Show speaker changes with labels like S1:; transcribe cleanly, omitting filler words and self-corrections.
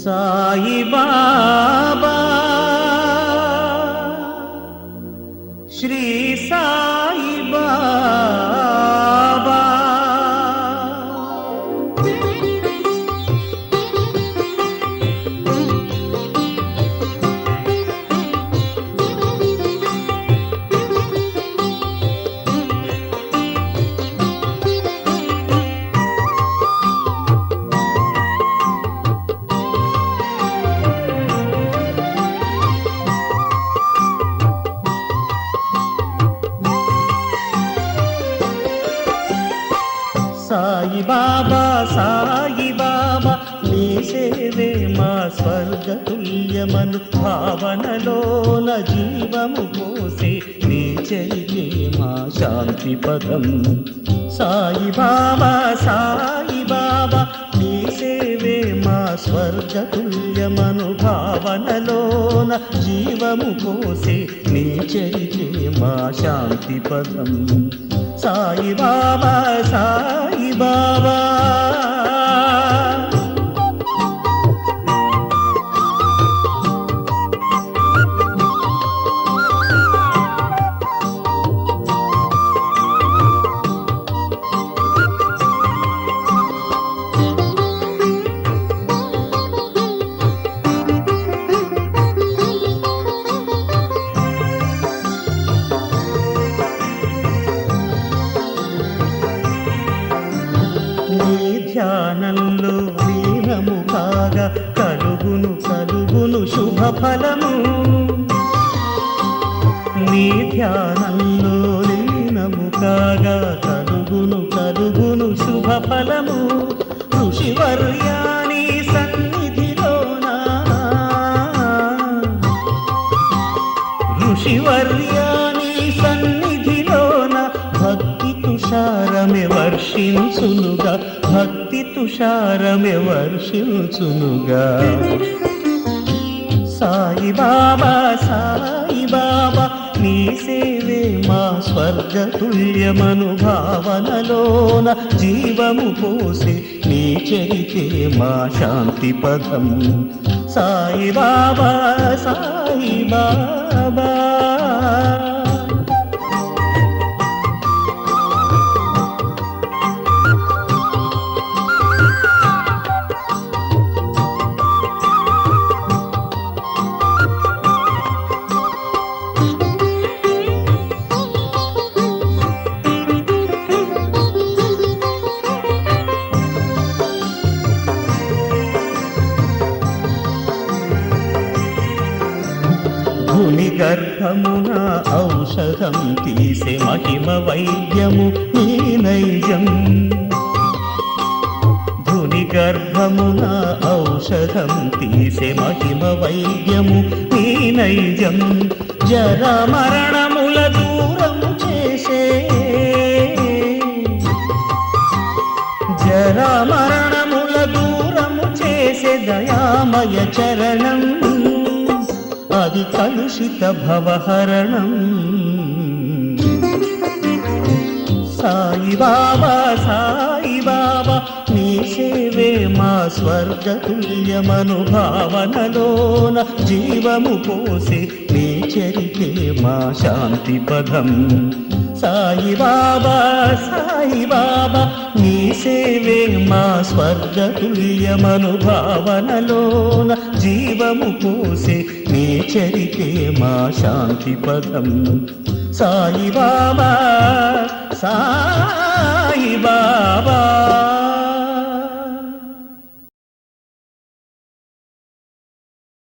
S1: సాయి బాబా శ్రీ సాయి బాబా సాయి బాబా సాయి బాబా నీ సేవే మా స్వర్గతుల్యమను భావనలోన జీవము పోసే నీ చరితే మా శాంతి పదం సాయి బాబా నీ సేవే మా స్వర్గతుల్యమను భావనలోన జీవము పోసే నీ చరితే మా శాంతి పదం సాయి బాబా సాయి బాబా నీ ధ్యానంలో లీనము కాగా కలుగును శుభ ఫలము నీ ధ్యానంలో లీనము కాగా కలుగును శుభ ఫలము ఋషివర్యాని సన్నిధిలోన ఋషివర్యాని సన్నిధిలోన భక్తి తుషారమే వర్షించునుగా భక్తి తుషారమే వర్షించునుగా సాయి బాబా నీ సేవే మా స్వర్గతుల్యమను భావనలోన జీవము పోసి నీ చరితే మా శాంతి పదం సాయి బాబా భూమి గర్భమున ఔషధం తీసే మహిమ వైద్యము నీ నైజం భూమి గర్భమున ఔషధం తీసే మహిమ వైద్యము నీ నైజం జర మరణముల దూరము చేసే జర మరణముల దూరము చేసే దయామయ చరణం అది కలుషిత భవహరణం సాయి బాబా నీ సేవే మా స్వర్గతుల్యమను భావనలోన జీవము పోసి నీ చరితే మా శాంతి పదం సాయి బాబా నీ సేవే మా స్వర్గతుల్యమను భావనలోన జీవము పోసి నీ చరితే మా శాంతి పదం సాయి బాబా